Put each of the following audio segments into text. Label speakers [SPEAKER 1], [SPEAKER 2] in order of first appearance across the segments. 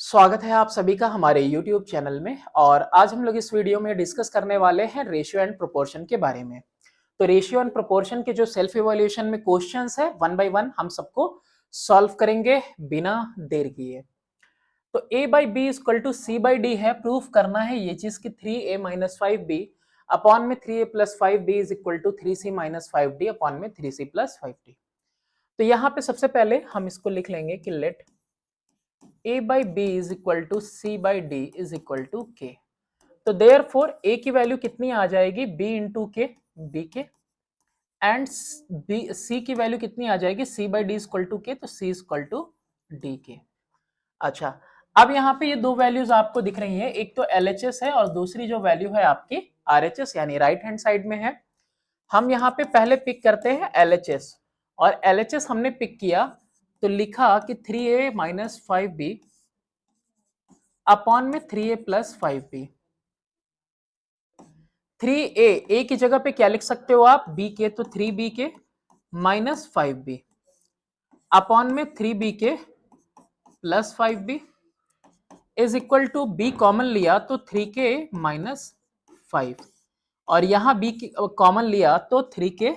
[SPEAKER 1] स्वागत है आप सभी का हमारे YouTube चैनल में। और आज हम लोग इस वीडियो में डिस्कस करने वाले हैं रेशियो एंड प्रोपोर्शन के बारे में। तो रेशियो एंड प्रोपोर्शन के जो सेल्फ इवैल्यूएशन में क्वेश्चंस है वन बाय वन हम सबको सॉल्व करेंगे बिना देर किए। तो a by B equal to C by D है, प्रूफ करना है ये चीज कि 3a माइनस 5b अपॉन में 3a plus 5b is equal to 3c minus 5d upon में 3c प्लस 5d। तो यहाँ पे सबसे पहले हम इसको लिख लेंगे कि late a by b is equal to c by d is equal to k। तो therefore a की वैल्यू कितनी आ जाएगी b into k, b के, एंड c की वैल्यू कितनी आ जाएगी c by d is equal to k, तो c is equal to d के। अच्छा, अब यहाँ पे ये दो वैल्यूज आपको दिख रही हैं, एक तो LHS है और दूसरी जो वैल्यू है आपकी RHS यानी राइट हैंड साइड में है। हम यहाँ पे पहले पिक करते हैं LHS, और LHS हमने पिक किया तो लिखा कि 3a माइनस 5b अपॉन में 3a plus 5b। 3a a की जगह पे क्या लिख सकते हो आप, b के, तो 3b के माइनस 5b अपॉन में 3b के plus 5b is equal to b common लिया तो 3k माइनस 5, और यहां b कॉमन लिया तो 3k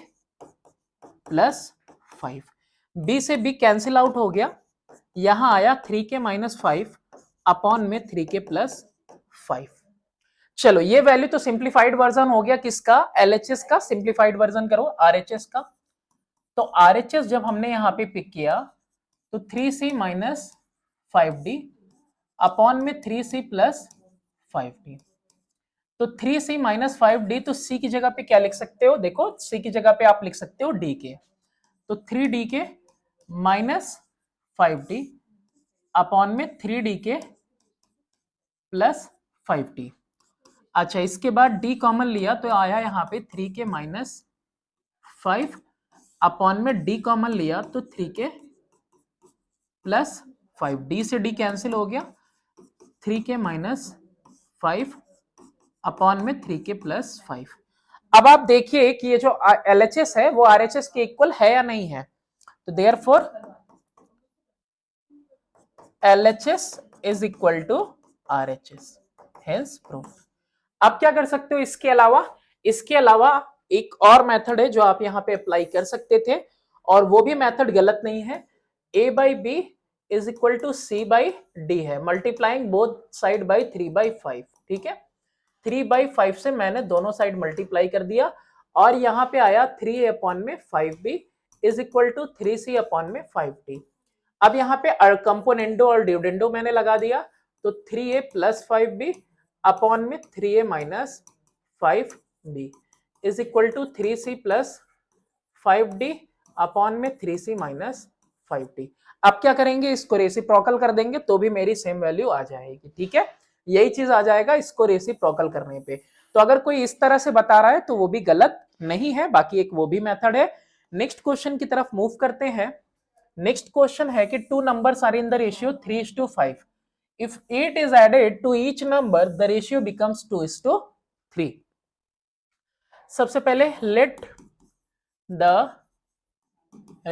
[SPEAKER 1] प्लस 5। b से b कैंसिल आउट हो गया, यहां आया 3k माइनस 5 अपॉन में 3k प्लस 5। चलो ये वैल्यू तो सिंप्लीफाइड वर्जन हो गया किसका, LHS का। सिंप्लीफाइड वर्जन करो RHS का। तो RHS जब हमने यहां पे पिक किया तो 3c माइनस 5d अपॉन में 3c प्लस 5d। तो 3c माइनस 5d, तो c की जगह पे क्या लिख सकते हो, देखो c की जगह पे आप लिख सकते हो d के, तो 3d के माइनस 5d अपॉन में 3d के प्लस 5d। अच्छा, इसके बाद d कॉमन लिया तो आया यहाँ पे 3k माइनस 5 अपॉन में d कॉमन लिया तो 3k प्लस 5। d से d कैंसिल हो गया, 3k माइनस 5 अपॉन में 3k प्लस 5। अब आप देखिए कि ये जो LHS है वो RHS के इक्वल है या नहीं है, तो therefore LHS is equal to RHS, hence proof. आप क्या कर सकते हो इसके अलावा एक और मेथड है जो आप यहाँ पे अप्लाई कर सकते थे, और वो भी मेथड गलत नहीं है। a by B is equal to C by D है, मल्टीप्लाइंग बोथ साइड बाई 3/5। ठीक है, 3/5 से मैंने दोनों साइड मल्टीप्लाई कर दिया, और यहाँ पे आया 3a अपॉन में 5b is equal to 3c upon में 5d। अब यहाँ पे कंपोनेंडो और डिविडेंडो मैंने लगा दिया, तो 3a प्लस 5b अपॉन में 3a minus 5b is equal to 3c plus 5d upon में 3c माइनस 5d। अब क्या करेंगे, इसको रेसिप्रोकल कर देंगे तो भी मेरी सेम वैल्यू आ जाएगी। ठीक है, यही चीज आ जाएगा इसको रेसिप्रोकल करने पे। तो अगर कोई इस तरह से बता रहा है तो वो भी गलत नहीं है, बाकी एक वो भी मेथड है। नेक्स्ट क्वेश्चन की तरफ मूव करते हैं। नेक्स्ट क्वेश्चन है कि two numbers are in the ratio 3:5। If 8 is added to each number, the ratio becomes 2:3. सबसे पहले let the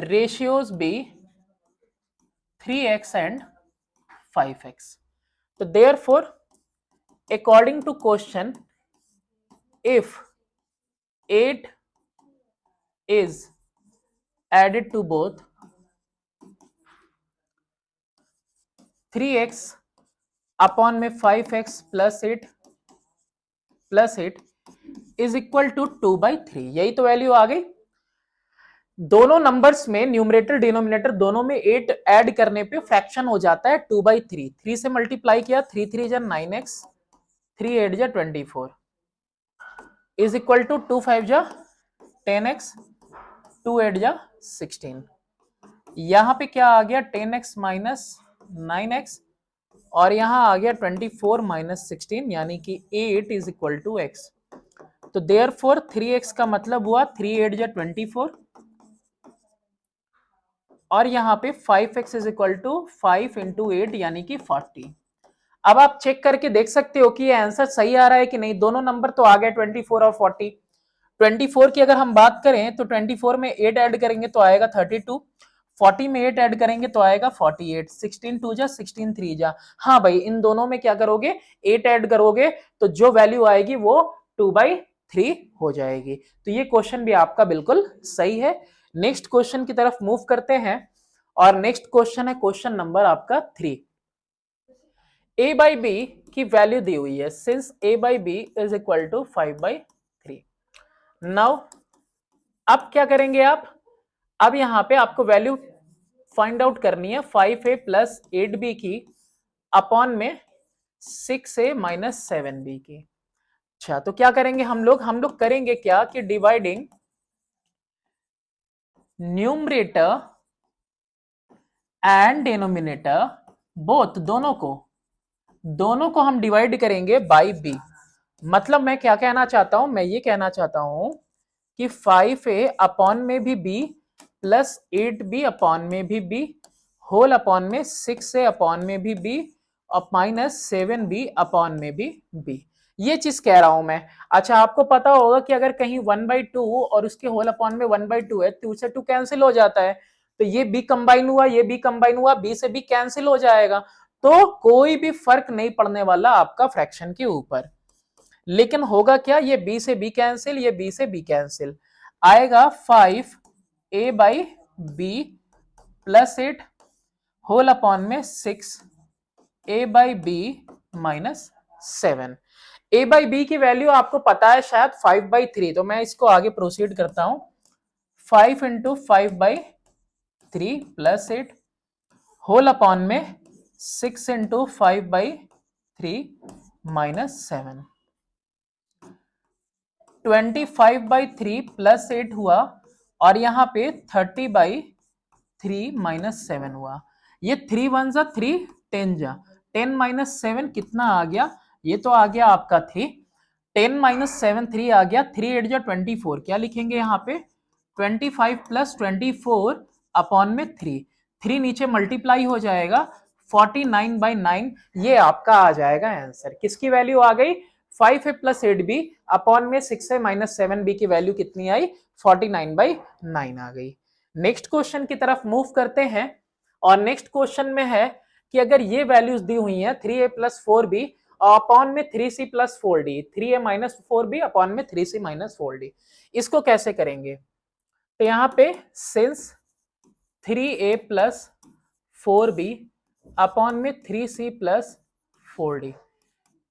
[SPEAKER 1] ratios be 3x and 5x. So therefore, according to question, if 8 is added to both 3x upon में 5x plus 8 is equal to 2/3, यही तो value आ गई। दोनों numbers में numerator denominator दोनों में 8 ऐड करने पे फ्रैक्शन हो जाता है 2/3। 3 से मल्टीप्लाई किया, 3 3 जा 9x, 3 8 जा 24 इज इक्वल टू 2 5 जा 10x, 2 8 जा 16। यहां पे क्या आ गया, 10x माइनस 9x, और यहां आ गया 24 माइनस 16 यानी कि 8 इज इक्वल टू x। तो देयरफॉर 3x का मतलब हुआ 3 8 जा 24, और यहां पे 5x is equal to 5 into 8 यानी कि 40। अब आप चेक करके देख सकते हो कि ये आंसर सही आ रहा है कि नहीं। दोनों नंबर तो आ गए 24 और 40। 24 की अगर हम बात करें तो 24 में 8 ऐड करेंगे तो आएगा 32, 40 में 8 ऐड करेंगे तो आएगा 48, 16 2 जा 16 3 जा। हाँ भाई, इन दोनों में क्या करोगे, 8 ऐड करोगे तो जो वैल्यू आएगी वो 2/3 हो जाएगी। तो ये क्वेश्चन भी आपका बिल्कुल सही है। नेक्स्ट क्वेश्चन की तरफ मूव करते हैं और नेक्स्ट क्वेश्चन है क्वेश्चन नंबर आपका 3। a by b की वैल्यू दी हुई है, since a by b is equal to 5/3। Now अब क्या करेंगे आप, अब यहां पे आपको वैल्यू फाइंड आउट करनी है 5a प्लस 8b की अपॉन में 6a माइनस 7b की। अच्छा, तो क्या करेंगे हम लोग करेंगे क्या कि dividing numerator and denominator both, दोनों को हम डिवाइड करेंगे बाय b। मतलब मैं क्या कहना चाहता हूं, मैं ये कहना चाहता हूं कि 5a अपॉन में भी b प्लस 8b अपॉन में भी b होल अपॉन में 6a अपॉन में भी b और माइनस 7b अपॉन में भी b, ये चीज कह रहा हूं मैं। अच्छा, आपको पता होगा कि अगर कहीं 1/2 और उसके होल अपॉन में 1/2 है, 2 से 2 कैंसिल हो जाता है, तो ये b कंबाइन हुआ, ये b कंबाइन हुआ, b से b कैंसिल हो जाएगा, तो कोई भी फर्क नहीं पड़ने वाला आपका फ्रैक्शन के ऊपर। लेकिन होगा क्या, ये b से b कैंसिल, ये b से b कैंसिल, आएगा 5a by b plus 8 whole upon में 6a by b minus 7। a by b की वैल्यू आपको पता है शायद 5/3, तो मैं इसको आगे प्रोसीड करता हूं। 5 इंटू 5/3 प्लस 8 होल अपॉन में 6 इंटू 5/3 माइनस 7। 25/3 प्लस 8 हुआ और यहां पे 30/3 माइनस 7 हुआ। ये 3 1 जा 3, 10 जा 10 माइनस 7 कितना आ गया, ये तो आ गया आपका 3, 10 माइनस 7 3 आ गया, 3 8 जा 24, क्या लिखेंगे यहाँ पे 25 प्लस 24 अपॉन में 3, 3 नीचे मल्टीप्लाई हो जाएगा 49/9, ये आपका आ जाएगा आंसर। किसकी वैल्यू आ गई, 5a प्लस 8b अपॉन में 6a माइनस 7b की वैल्यू कितनी आई, 49/9 आ गई। नेक्स्ट क्वेश्चन की तरफ मूव करते हैं और नेक्स्ट क्वेश्चन में है कि अगर ये वैल्यूज दी हुई हैं 3a प्लस 4b अपॉन में 3c plus 4d, 3a minus 4b upon में 3c माइनस 4d, इसको कैसे करेंगे। तो यहां पे since 3a plus 4b upon में 3c plus 4d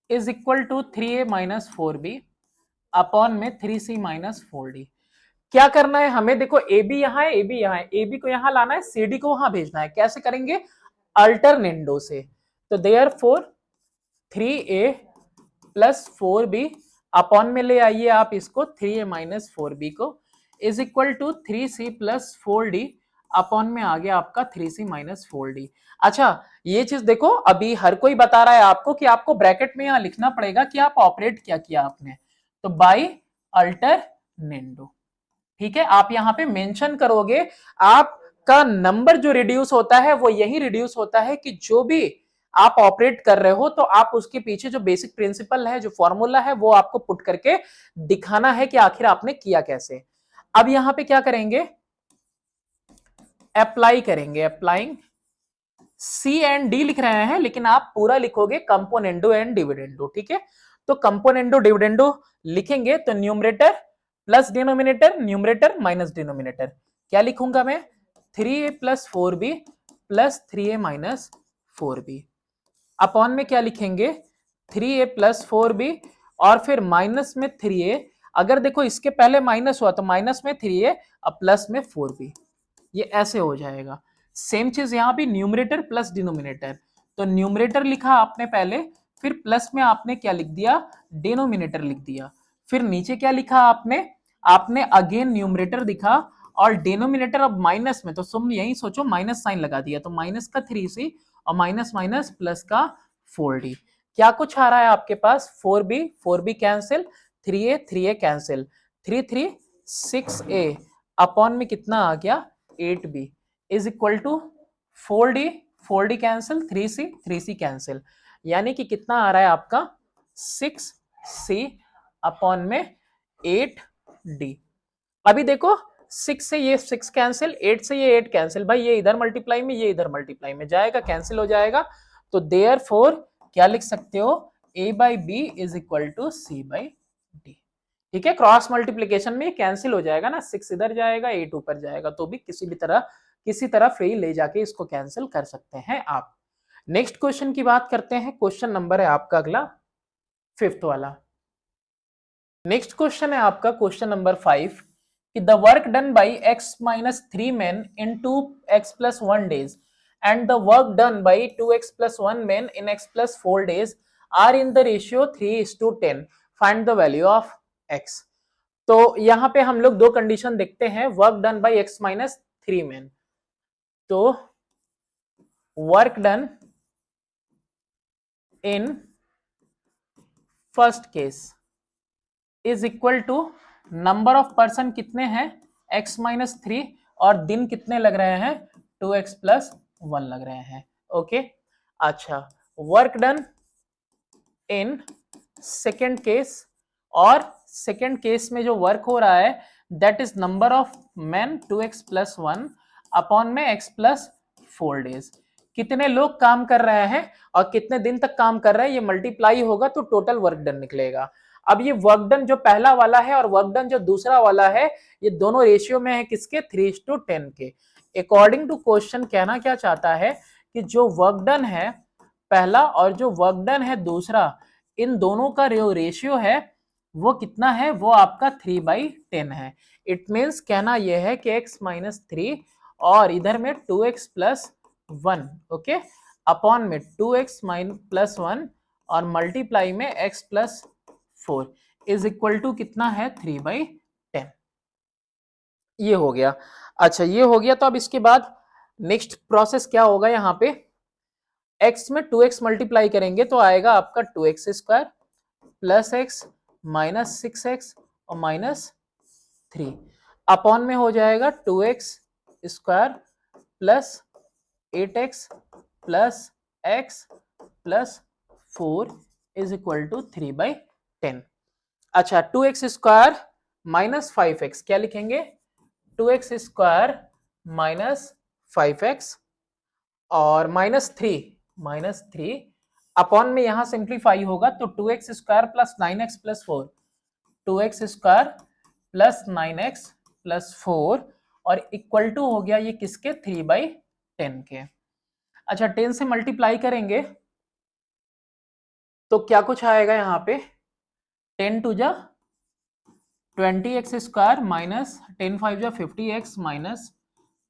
[SPEAKER 1] is equal to 3a minus 4b upon में 3c माइनस 4d। क्या करना है हमें, देखो ए बी यहाँ है, ए बी यहाँ है, ए बी को यहाँ लाना है, सी डी को वहां भेजना है। कैसे करेंगे, अल्टरनेंडो से। तो therefore 3a plus 4b upon में ले आइए आप इसको 3a माइनस 4b को is equal to 3c plus 4d upon में आ गया आपका 3c माइनस 4d। अच्छा, ये चीज देखो, अभी हर कोई बता रहा है आपको कि आपको ब्रैकेट में यहां लिखना पड़ेगा कि आप ऑपरेट क्या किया आपने, तो बाई अल्टरनेंडो। ठीक है, आप यहां पे मेंशन करोगे, आपका नंबर जो रिड्यूस होता है वो यही रिड्यूस होता है कि जो भी आप ऑपरेट कर रहे हो तो आप उसके पीछे जो बेसिक प्रिंसिपल है, जो फॉर्मूला है, वो आपको पुट करके दिखाना है कि आखिर आपने किया कैसे। अब यहां पे क्या करेंगे, अप्लाई करेंगे, अप्लाइंग सी एंड डी लिख रहे हैं लेकिन आप पूरा लिखोगे कंपोनेंडो एंड डिविडेंडो। ठीक है, तो कंपोनेंडो डिविडेंडो लिखेंगे तो numerator plus denominator, numerator minus denominator, क्या लिखूंगा मैं 3a plus 4b plus 3a minus 4b upon में क्या लिखेंगे 3a प्लस 4b और फिर माइनस में 3a, अगर देखो इसके पहले माइनस हुआ तो माइनस में 3a और प्लस में 4b, ये ऐसे हो जाएगा। सेम चीज यहां भी न्यूमरेटर प्लस डिनोमिनेटर, तो न्यूमरेटर लिखा आपने पहले, फिर प्लस में आपने क्या लिख दिया, डिनोमिनेटर लिख दिया, फिर नीचे क्या लिखा आपने, आपने अगेन न्यूमरेटर दिखा और डिनोमिनेटर अब माइनस में, तो तुम यही सोचो माइनस साइन लगा दिया, तो माइनस का 3c और माइनस माइनस प्लस का 4d, क्या कुछ आ रहा है आपके पास 4b cancel, 3a cancel, 3 3 6a upon में कितना आ गया 8b is equal to 4d cancel, 3c cancel, यानी कि कितना आ रहा है आपका 6c अपॉन में 8d। अभी देखो 6 से ये 6 कैंसिल, 8 से ये 8 कैंसिल, भाई ये इधर मल्टीप्लाई में ये इधर मल्टीप्लाई में जाएगा, कैंसिल हो जाएगा। तो देयरफॉर क्या लिख सकते हो, a by B is equal to C by D. ठीक है, क्रॉस मल्टीप्लीकेशन में कैंसिल हो जाएगा ना, 6 इधर जाएगा 8 ऊपर जाएगा, तो भी किसी तरह फ्री ले जाके इसको कैंसिल कर सकते हैं आप। नेक्स्ट क्वेश्चन की बात करते हैं, क्वेश्चन नंबर है आपका अगला 5th वाला। नेक्स्ट क्वेश्चन है आपका क्वेश्चन नंबर 5 कि the work done by x minus 3 men in 2x plus 1 days and the work done by 2x plus 1 men in x plus 4 days are in the ratio 3:10, find the value of x। तो यहां पे हम लोग दो condition देखते हैं, work done by x minus 3 men। तो work done in first case is equal to number of person कितने हैं x माइनस 3 और दिन कितने लग रहे हैं 2x प्लस 1 लग रहे हैं। ओके, अच्छा work done in second case, और सेकेंड केस में जो वर्क हो रहा है that is number of man 2x plus 1 upon में x प्लस 4 डेज। कितने लोग काम कर रहे हैं और कितने दिन तक काम कर रहे हैं, ये मल्टीप्लाई होगा तो टोटल वर्क डन निकलेगा। अब ये वर्क डन जो पहला वाला है और वर्क डन जो दूसरा वाला है, ये दोनों रेशियो में है किसके, 3:10 के। अकॉर्डिंग टू क्वेश्चन कहना क्या चाहता है कि जो वर्क डन है पहला और जो वर्क डन है दूसरा, इन दोनों का रेशियो है वो कितना है, वो आपका 3/10 है। इट मीन्स कहना यह है कि x माइनस 3 और इधर में 2x प्लस 1, ओके, अपॉन में 2x प्लस 1 और मल्टीप्लाई में x plus 4 is equal to कितना है 3/10। ये हो गया। अच्छा ये हो गया, तो अब इसके बाद नेक्स्ट प्रोसेस क्या होगा, यहाँ पे x में 2x मल्टीप्लाई करेंगे तो आएगा आपका 2x square plus x minus 6x और माइनस 3 अपॉन में हो जाएगा 2x square plus 8x plus x plus 4 is equal to 3/10। अच्छा 2x स्क्वायर माइनस 5x क्या लिखेंगे, 2x स्क्वायर माइनस 5x और माइनस 3 अपॉन में यहां सिंप्लीफाई होगा तो 2x square plus 9x plus 4, 2x square plus 9x plus 4 और equal to हो गया ये किसके 3/10 के। अच्छा 10 से मल्टीप्लाई करेंगे तो क्या कुछ आएगा यहाँ पे, 10 टू जा 20x स्क्वायर माइनस 10 5 जा 50x minus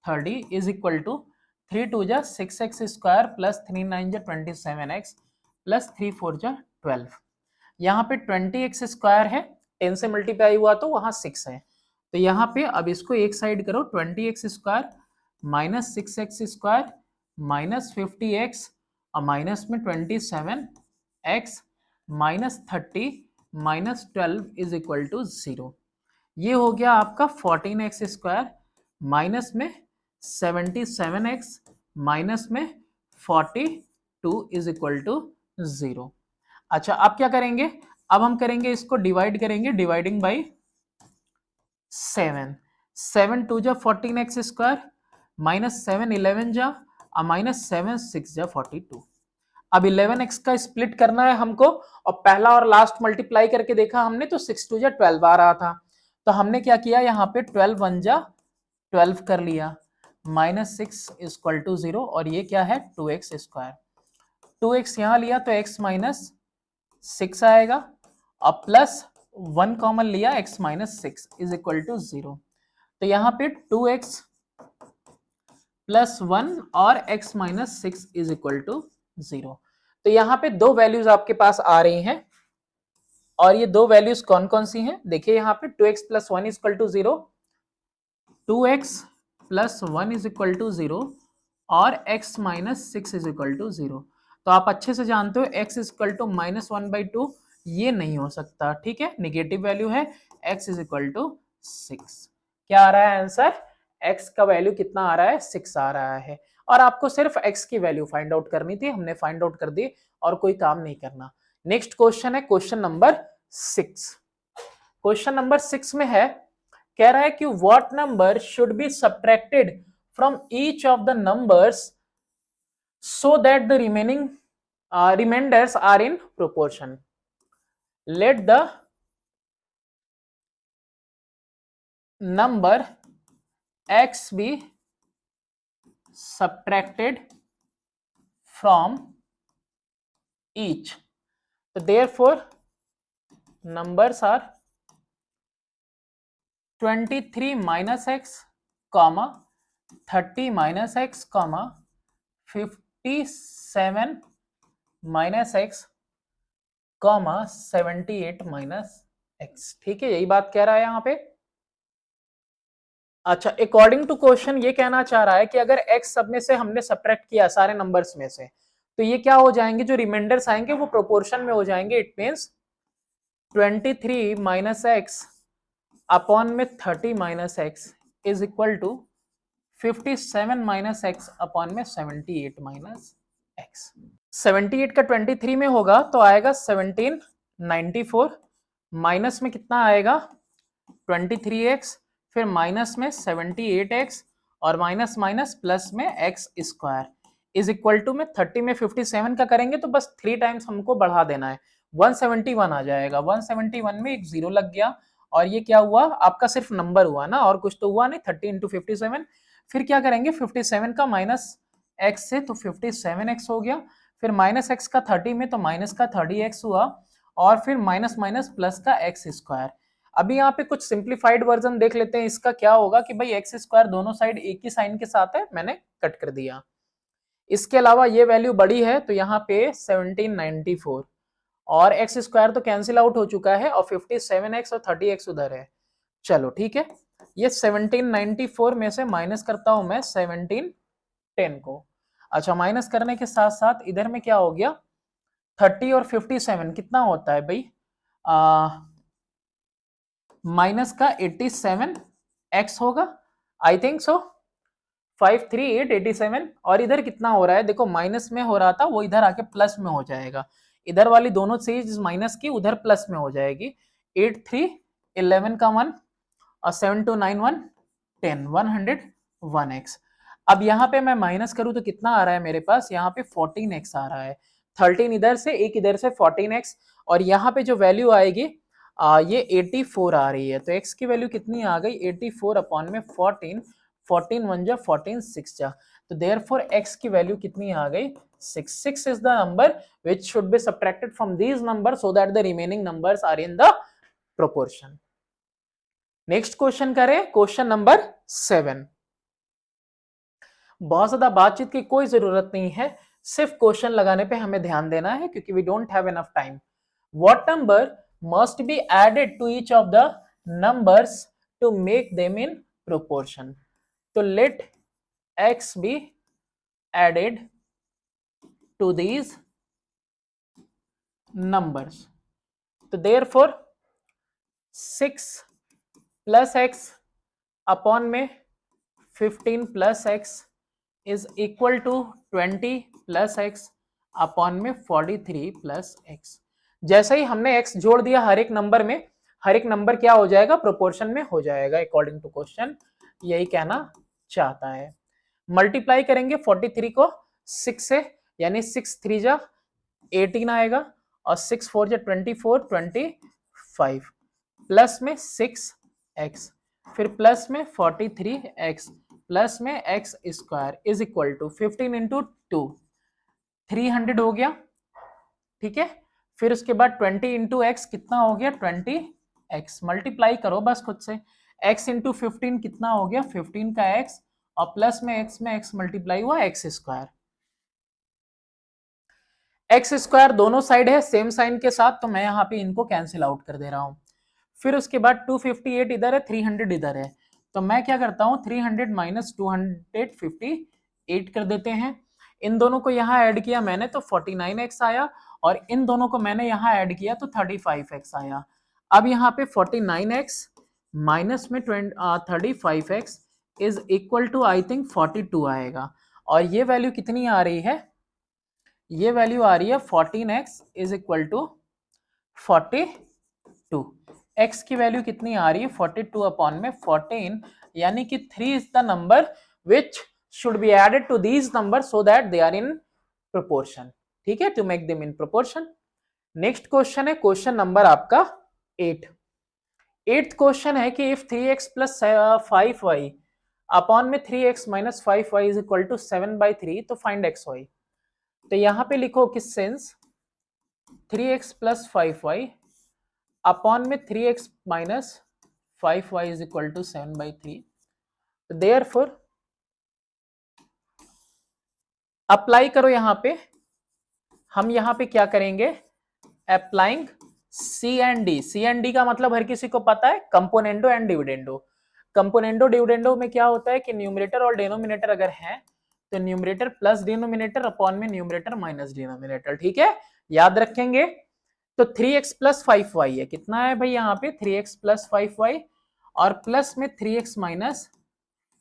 [SPEAKER 1] 30 is equal to 3 two जा 6x स्क्वायर प्लस 3 9 जा 27x प्लस 3 4 जा 12। यहाँ पे 20x स्क्वायर है, 10 से मल्टीप्लाई हुआ तो वहां 6 है, तो यहाँ पे अब इसको एक साइड करो, 20x square minus 6x square minus 50x और माइनस में 27x minus 30 minus 12 is equal to 0। ये हो गया आपका 14x स्क्वायर माइनस में 77x माइनस में 42 इज इक्वल टू 0। अच्छा अब क्या करेंगे, अब हम करेंगे इसको डिवाइड करेंगे, डिवाइडिंग बाई 7 2 जा 14x स्क्वायर माइनस 7 11 जा माइनस 7 6 जा 42। अब 11x का स्प्लिट करना है हमको और पहला और लास्ट मल्टीप्लाई करके देखा हमने तो 6 2 जा 12 आ रहा था, तो हमने क्या किया यहाँ पे 12 1 जा 12 कर लिया माइनस 6 इक्वल टू 0 और ये क्या है 2x स्क्वायर, 2x यहाँ लिया तो x माइनस 6 आएगा और प्लस 1 कॉमन लिया x minus 6 is equal to 0। तो यहाँ पे 2x प्लस 1 और x minus 6 is equal to 0। तो यहाँ पे दो वैल्यूज आपके पास आ रही हैं और ये दो वैल्यूज कौन कौन सी हैं, देखिए यहाँ पे 2x plus 1 is equal to 0, 2x plus 1 is equal to 0 और x minus 6 is equal to 0। तो आप अच्छे से जानते हो x is equal to minus 1/2 ये नहीं हो सकता, ठीक है, निगेटिव वैल्यू है, x इज इक्वल टू 6। क्या आ रहा है आंसर, x का वैल्यू कितना आ रहा है 6 आ रहा है और आपको सिर्फ x की वैल्यू फाइंड आउट करनी थी, हमने फाइंड आउट कर दी और कोई काम नहीं करना। नेक्स्ट क्वेश्चन है क्वेश्चन नंबर 6। क्वेश्चन नंबर 6 में है कह रहा है कि what number should be subtracted from each of the numbers so that the remaining reminders are in proportion. लेट द number x be subtracted from each. So therefore numbers are 23 minus x comma 30 minus x comma 57 minus x comma 78 minus x. ठीक है, यही बात कह रहा है यहाँ पे. अच्छा, अकॉर्डिंग टू क्वेश्चन ये कहना चाह रहा है कि अगर x सब में से हमने सब्ट्रैक्ट किया सारे नंबर्स में से, तो ये क्या हो जाएंगे, जो रिमाइंडर्स आएंगे वो प्रोपोर्शन में हो जाएंगे. It means 23 minus x upon में 30 minus x is equal to 57 minus x upon में 78 माइनस एक्स. 78 का 23 में होगा तो आएगा 1794, माइनस में कितना आएगा 23x, फिर माइनस में 78x और माइनस माइनस प्लस में x square is equal to में 30 में 57 का करेंगे तो बस 3 टाइम्स हमको बढ़ा देना है, 171 आ जाएगा. 171 में एक जीरो लग गया और ये क्या हुआ, आपका सिर्फ नंबर हुआ ना, और कुछ तो हुआ नहीं. 30 इंटू 57, फिर क्या करेंगे 57 का माइनस x से तो 57x हो गया, फिर माइनस x का 30 में तो माइनस का 30x हुआ, और फिर माइनस माइनस प्लस का x स्क्वायर. अभी यहाँ पे कुछ सिंप्लीफाइड वर्जन देख लेते हैं. इसका क्या होगा कि भाई एक्स स्क्वायर दोनों साइड एक ही साइन के साथ है, मैंने कट कर दिया. इसके अलावा ये वैल्यू बड़ी है तो यहाँ पे 1794 और एक्स स्क्वायर तो कैंसिल आउट हो चुका है और 57x और 30x उधर है. चलो ठीक है, ये 1794 में से माइनस करता हूं मैं 1710 को. अच्छा, माइनस करने के साथ साथ इधर में क्या हो गया, 30 और 57 कितना होता है भाई, माइनस का 87x होगा, आई थिंक सो. 53887. और इधर कितना हो रहा है, देखो माइनस में हो रहा था वो इधर आके प्लस में हो जाएगा. इधर वाली दोनों चीज माइनस की उधर प्लस में हो जाएगी. 8311 का 1 और 7291 10 101x. अब यहाँ पे मैं माइनस करूं तो कितना आ रहा है मेरे पास, यहाँ पे 14x आ रहा है. 13 इधर से, एक इधर से 14x, और यहाँ पे जो वैल्यू आएगी ये 84 आ रही है. तो x की वैल्यू कितनी आ गई, 84 अपॉन में 14, 14 1 जा 14 6 जा, तो देयरफॉर x की वैल्यू कितनी आ गई 6. 6 is the number which should be subtracted from these numbers so that the remaining numbers are in the proportion. Next question करें, क्वेश्चन नंबर 7. बहुत ज्यादा बातचीत की कोई जरूरत नहीं है, सिर्फ क्वेश्चन लगाने पे हमें ध्यान देना है क्योंकि we don't have enough time. What number must be added to each of the numbers to make them in proportion. तो let x be added to these numbers. तो therefore 6 plus x अपॉन में 15 plus x is equal to 20 plus x upon में 43 plus x. जैसे ही हमने x जोड़ दिया हर एक number में, हर एक नंबर क्या हो जाएगा, प्रोपोर्शन में हो जाएगा अकॉर्डिंग टू क्वेश्चन, यही कहना चाहता है. मल्टीप्लाई करेंगे 43 को 6 से, यानी 6 3 जा 18 आएगा और 6 4 जा 24 25, प्लस में 6x, फिर प्लस में 43x, प्लस में x square is equal to 15 into 2 300 हो गया. ठीक है, फिर उसके बाद 20 इंटू एक्स कितना हो गया 20x. मल्टीप्लाई करो बस खुद से, x इंटू 15 कितना हो गया 15 का x, और प्लस में x मल्टीप्लाई हुआ x स्क्वायर. x स्क्वायर दोनों साइड है सेम साइन के साथ, तो मैं यहाँ पे इनको कैंसिल आउट कर दे रहा हूं. फिर उसके बाद 258 इधर है, 300 इधर है, तो मैं क्या करता हूं 300 माइनस 258 कर देते हैं. इन दोनों को यहाँ ऐड किया मैंने तो 49x आया, और इन दोनों को मैंने यहाँ ऐड किया तो 35x आया. अब यहाँ पे 49x माइनस में 35x is equal to I think 42 आएगा, और ये वैल्यू कितनी आ रही है, ये वैल्यू आ रही है 14x is equal to 42. x की वैल्यू कितनी आ रही है 42 अपॉन में 14, यानी कि 3 is the number which should be added to these number so that they are in proportion. ठीक है, to make them in proportion. Next question है क्वेश्चन नंबर आपका 8। एट्थ क्वेश्चन है कि if 3x plus 5y upon में 3x minus 5y is equal to 7/3 तो find xy। तो यहां पे लिखो कि since 3x plus 5y upon में 3x minus 5y is equal to 7/3, therefore apply करो। यहां पे हम यहां पे क्या करेंगे, applying C and D. C and D का मतलब हर किसी को पता है, componendo and dividendo. Componendo dividendo में क्या होता है कि न्यूमरेटर और डिनोमिनेटर अगर हैं तो न्यूमरेटर प्लस डिनोमिनेटर अपॉन में न्यूमरेटर माइनस डिनोमिनेटर। ठीक है, याद रखेंगे। तो 3x प्लस 5y है, कितना है भाई यहाँ पे 3x प्लस 5y और प्लस में 3x माइनस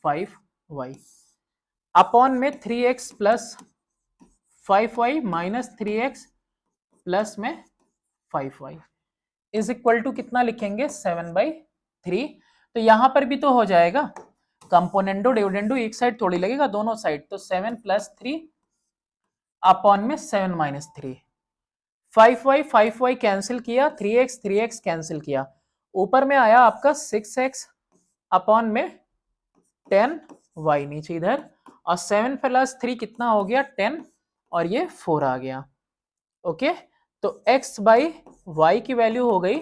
[SPEAKER 1] 5y अपॉन में 3x plus 5y minus 3x plus में 5y इज इक्वल टू कितना लिखेंगे 7/3। तो यहां पर भी तो हो जाएगा, कंपोनेंडो डिविडेंडो एक साइड थोड़ी लगेगा, दोनों साइड। तो 7 प्लस 3 अपॉन में 7 माइनस 3, 5y कैंसिल किया, 3x कैंसिल किया, ऊपर में आया आपका 6x अपॉन में 10y नीचे इधर, और 7 प्लस 3 कितना हो गया 10 और ये 4 आ गया। ओके, तो x बाई वाई की वैल्यू हो गई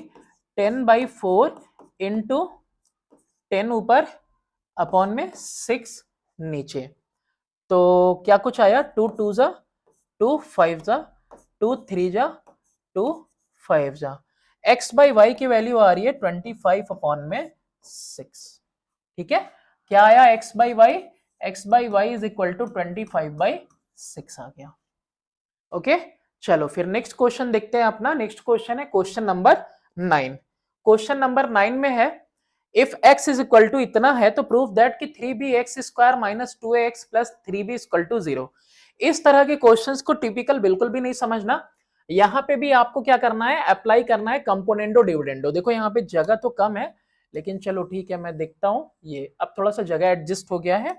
[SPEAKER 1] 10/4 इंटू 10 ऊपर अपॉन में 6 नीचे। तो क्या कुछ आया 2 2 जा 2 5 जा 2 3 जा 2 5 जा, x बाई वाई की वैल्यू आ रही है 25 अपॉन में 6। ठीक है, क्या आया x by y is equal to 25/6 आ गया। ओके, चलो फिर नेक्स्ट क्वेश्चन देखते हैं अपना। नेक्स्ट क्वेश्चन है क्वेश्चन नंबर 9। क्वेश्चन नंबर 9 में है if x is equal to इतना है तो प्रूव दैट कि 3bx square minus 2ax plus 3b equal to 0। इस तरह के क्वेश्चंस को टिपिकल बिल्कुल भी नहीं समझना, यहां पे भी आपको क्या करना है, अप्लाई करना है कंपोनेंडो डिविडेंडो। देखो यहाँ पे जगह तो कम है, लेकिन चलो ठीक है मैं देखता हूं, ये अब थोड़ा सा जगह एडजस्ट हो गया है।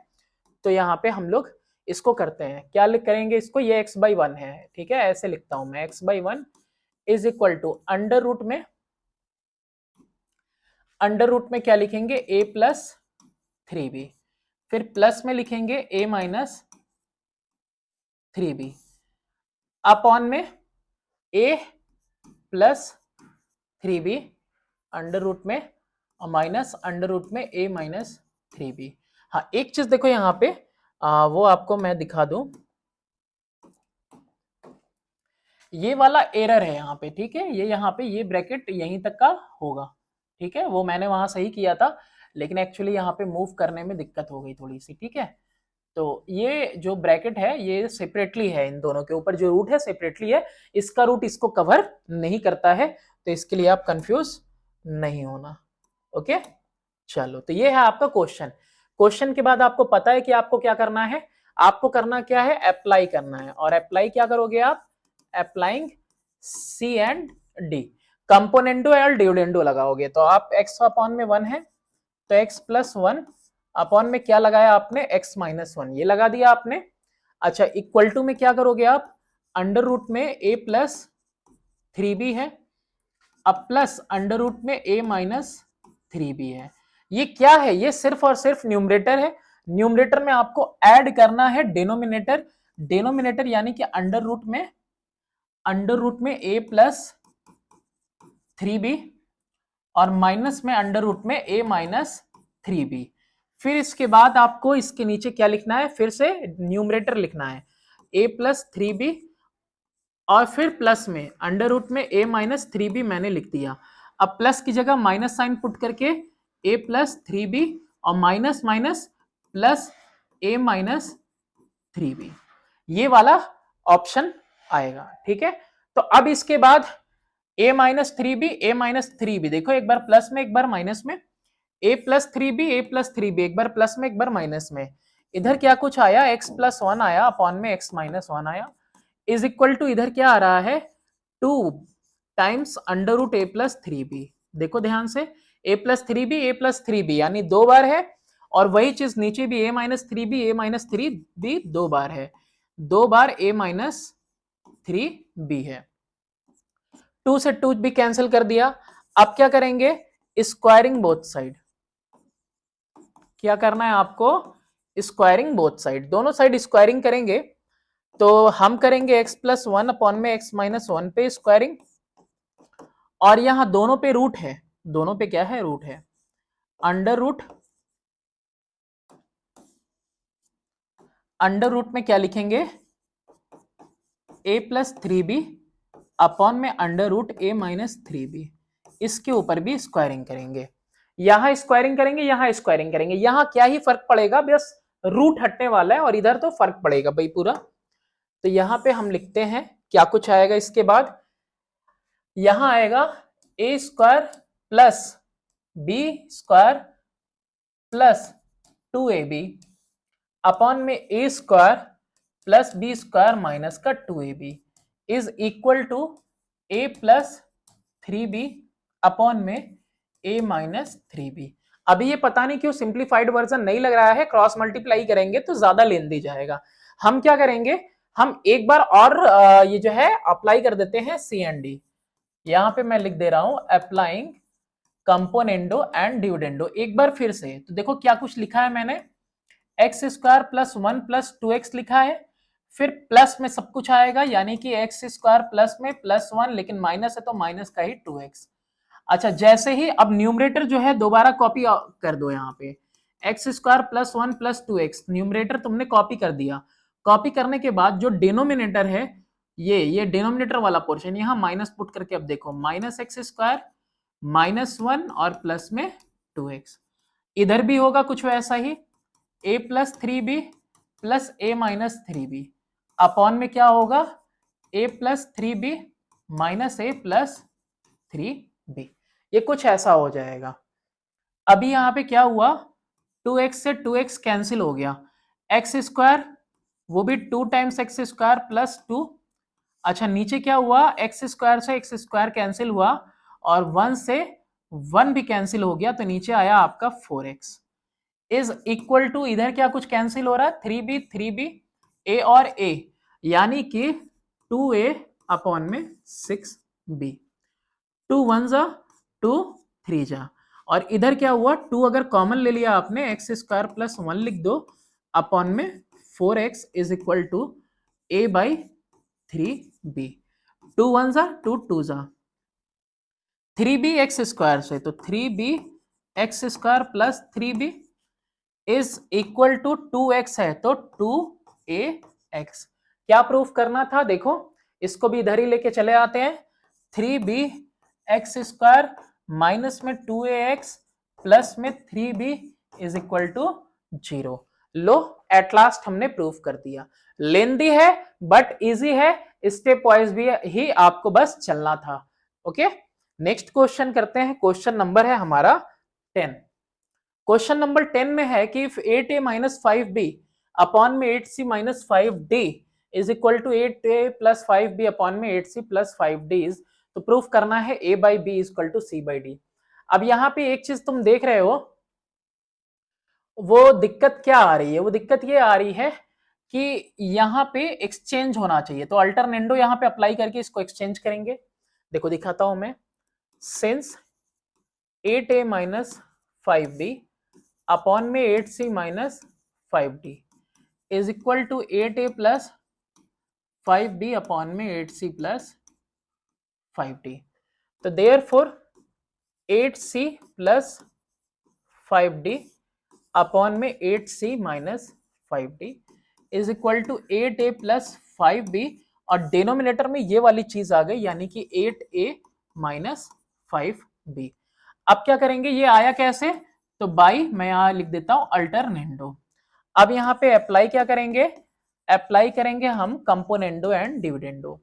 [SPEAKER 1] तो यहाँ पे हम लोग इसको करते हैं, क्या लिख करेंगे इसको, ये x/1 है। ठीक है, ऐसे लिखता हूं मैं, x/1 is equal to under root में क्या लिखेंगे a प्लस 3b, फिर प्लस में लिखेंगे a माइनस 3b अपॉन में a plus 3b under root में और माइनस अंडर रूट में a माइनस 3b। हाँ, एक चीज देखो यहाँ पे वो आपको मैं दिखा दूं, ये वाला एरर है यहाँ पे। ठीक है, ये यहाँ पे ये ब्रैकेट यहीं तक का होगा। ठीक है, वो मैंने वहां सही किया था, लेकिन एक्चुअली यहाँ पे मूव करने में दिक्कत हो गई थोड़ी सी। ठीक है, तो ये जो ब्रैकेट है ये सेपरेटली है, इन दोनों के ऊपर जो रूट है सेपरेटली है, इसका रूट इसको कवर नहीं करता है, तो इसके लिए आप कंफ्यूज नहीं होना। ओके, चलो तो ये है आपका क्वेश्चन। क्वेश्चन के बाद आपको पता है कि आपको क्या करना है, आपको करना क्या है, अप्लाई करना है। और अप्लाई क्या करोगे आप, applying C and D, componendo और डिविडेंडो लगाओगे। तो आप x अपॉन में 1 है तो x प्लस 1 अपॉन में क्या लगाया आपने, x माइनस 1 ये लगा दिया आपने। अच्छा, इक्वल टू में क्या करोगे आप, अंडर रूट में a प्लस 3b है, अब प्लस अंडर रूट में a माइनस 3b है। ये क्या है, ये सिर्फ और सिर्फ न्यूमरेटर है। न्यूमरेटर में आपको ऐड करना है डिनोमिनेटर, डिनोमिनेटर यानी कि अंडर रूट में a प्लस 3b और माइनस में अंडर रूट में a माइनस 3b। फिर इसके बाद आपको इसके नीचे क्या लिखना है, फिर से न्यूमरेटर लिखना है a प्लस 3b और फिर प्लस में अंडर रूट में a माइनस 3b मैंने लिख दिया। अब प्लस की जगह माइनस साइन पुट करके a प्लस 3b और minus minus plus a minus 3b, ये वाला ऑप्शन आएगा। ठीक है, तो अब इसके बाद a minus 3b a minus 3b, देखो एक बार प्लस में एक बार माइनस में, a plus 3b a plus 3b, एक बार प्लस में एक बार माइनस में, इधर क्या कुछ आया x प्लस 1 आया अपॉन में x माइनस 1 आया, इज इक्वल टू इधर क्या आ रहा है 2 times under root a plus 3b। देखो ध्यान से, a plus three B, A plus three B, यानी 2 बार है, और वही चीज नीचे भी a minus three B, A minus three B 2 बार है, 2 बार a माइनस थ्री बी है। 2 से 2 भी कैंसिल कर दिया। अब क्या करेंगे, स्क्वायरिंग बोथ साइड। क्या करना है आपको, स्क्वायरिंग बोथ साइड, दोनों साइड स्क्वायरिंग करेंगे। तो हम करेंगे x प्लस वन अपॉन में x माइनस वन पे स्क्वायरिंग, और यहां दोनों पे रूट है, दोनों पे क्या है, रूट है, अंडर रूट में क्या लिखेंगे, a plus three B upon में under root a minus three B, इसके ऊपर भी स्क्वायरिंग करेंगे। यहां स्क्वायरिंग करेंगे, यहां स्क्वायरिंग करेंगे, यहां क्या ही फर्क पड़ेगा, बस रूट हटने वाला है, और इधर तो फर्क पड़ेगा भाई पूरा। तो यहां पे हम लिखते हैं क्या कुछ आएगा इसके बाद, यहां आएगा A square plus B square plus 2ab upon में A square plus B square minus का 2ab is equal to A plus three B upon में ए माइनस थ्री बी। अभी ये पता नहीं क्यों सिंप्लीफाइड वर्जन नहीं लग रहा है, क्रॉस मल्टीप्लाई करेंगे तो ज्यादा लेंदी जाएगा। हम क्या करेंगे, हम एक बार और ये जो है अप्लाई कर देते हैं सी एंड डी। यहां पे मैं लिख दे रहा हूं अप्लाइंग कंपोनेंडो एंड डिविडेंडो, एक बार फिर से। तो देखो क्या कुछ लिखा है मैंने, x square plus one plus two x लिखा है, फिर प्लस में सब कुछ आएगा, यानी कि एक्स स्क्वायर प्लस में प्लस वन, लेकिन माइनस है तो माइनस का ही 2x। अच्छा, जैसे ही अब न्यूमरेटर जो है दोबारा कॉपी कर दो, यहाँ पे x square plus one plus two x, numerator तुमने कॉपी कर दिया। कॉपी करने के बाद जो डिनोमिनेटर है, ये डिनोमिनेटर वाला पोर्शन यहाँ माइनस पुट करके, अब देखो minus x square minus one और प्लस में 2x, इधर भी होगा कुछ वैसा ही, a plus three B plus A minus three B upon में क्या होगा, a plus three B minus A plus three B, ये कुछ ऐसा हो जाएगा। अभी यहां पे क्या हुआ, 2x से 2x कैंसिल हो गया, एक्स स्क्वायर वो भी 2 टाइम्स एक्स स्क्वायर प्लस 2। अच्छा, नीचे क्या हुआ, एक्स स्क्वायर से एक्स स्क्वायर कैंसिल हुआ, और 1 से 1 भी कैंसिल हो गया, तो नीचे आया आपका 4x इज इक्वल टू, इधर क्या कुछ कैंसिल हो रहा है, 3b a और a, यानी कि 2a अपॉन में 6b, 2 वन जा 2 3 जा, और इधर क्या हुआ, 2 अगर कॉमन ले लिया आपने, एक्स स्क्वायर प्लस वन लिख दो अपॉन में 4x is equal to a by three B, 2 one जा 2 टू जा, 3b एक्स स्क्वायर से, तो 3b x square plus 3b is equal to 2x है, तो 2ax। क्या प्रूफ करना था, देखो इसको भी इधर ही लेके चले आते हैं, 3b एक्स स्क्वायर माइनस में 2ax प्लस में 3b इज इक्वल टू 0। लो, एट लास्ट हमने प्रूफ कर दिया। लेंदी है बट इजी है, स्टेप वाइज भी ही आपको बस चलना था। ओके, नेक्स्ट क्वेश्चन करते हैं। क्वेश्चन नंबर है हमारा 10। क्वेश्चन नंबर 10 में है कि if 8a minus 5b upon में 8c minus 5d is equal to 8a plus 5b upon में 8c प्लस 5d इज, तो प्रूफ करना है a by B is equal to c by D. अब यहाँ पे एक चीज तुम देख रहे हो, वो दिक्कत क्या आ रही है, वो दिक्कत ये आ रही है कि यहाँ पे एक्सचेंज होना चाहिए, तो अल्टरनेंडो यहाँ पे अप्लाई करके इसको एक्सचेंज करेंगे। देखो दिखाता हूं मैं, since 8a minus 5b upon में 8c minus 5d is equal to 8a plus 5b upon में 8c प्लस 5d, तो therefore 8c plus 5d upon में 8c minus 5d is equal to 8a plus 5b, और denominator में ये वाली चीज आ गई, यानी कि 8a माइनस 5b। अब क्या करेंगे, ये आया कैसे, तो बाई, मैं यहां लिख देता हूं अल्टरनेंडो। अब यहां पे अप्लाई क्या करेंगे, अप्लाई करेंगे हम कंपोनेंडो एंड डिविडेंडो।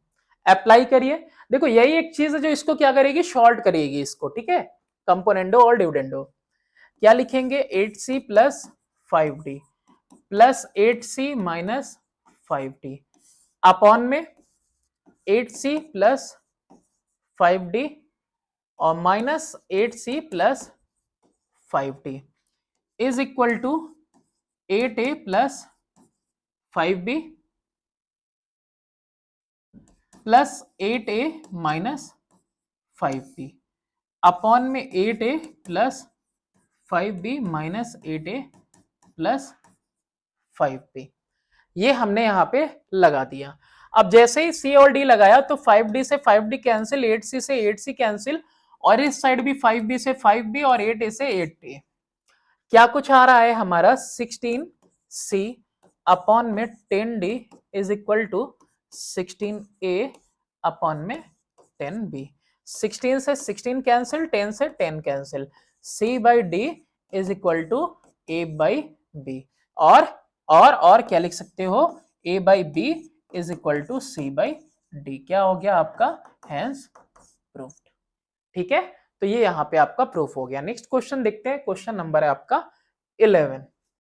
[SPEAKER 1] अप्लाई करिए, देखो यही एक चीज है जो इसको क्या करेगी, शॉर्ट करेगी इसको, ठीक है, कंपोनेंडो और डिविडेंडो। क्या लिखेंगे, 8c plus 5d plus 8c minus 5d upon में 8c प्लस 5d और minus 8c plus 5d is equal to 8a plus 5b plus 8a minus 5b upon में 8a plus 5b minus 8a plus 5b। ये हमने यहाँ पे लगा दिया। अब जैसे ही c और d लगाया तो 5d से 5d कैंसिल, 8c से 8c कैंसिल, और इस साइड भी 5b से 5b और 8a से 8a। क्या कुछ आ रहा है हमारा 16c अपॉन में 10d is equal to 16a upon में 10b। 16 से 16 कैंसिल, 10 से 10 cancel, c by d is equal to a by b। और क्या लिख सकते हो, a by b is equal to c by d। क्या हो गया आपका, हैंस प्रूफ्ड। ठीक है, तो ये यहाँ पे आपका प्रूफ हो गया। नेक्स्ट क्वेश्चन देखते हैं, क्वेश्चन नंबर है आपका 11।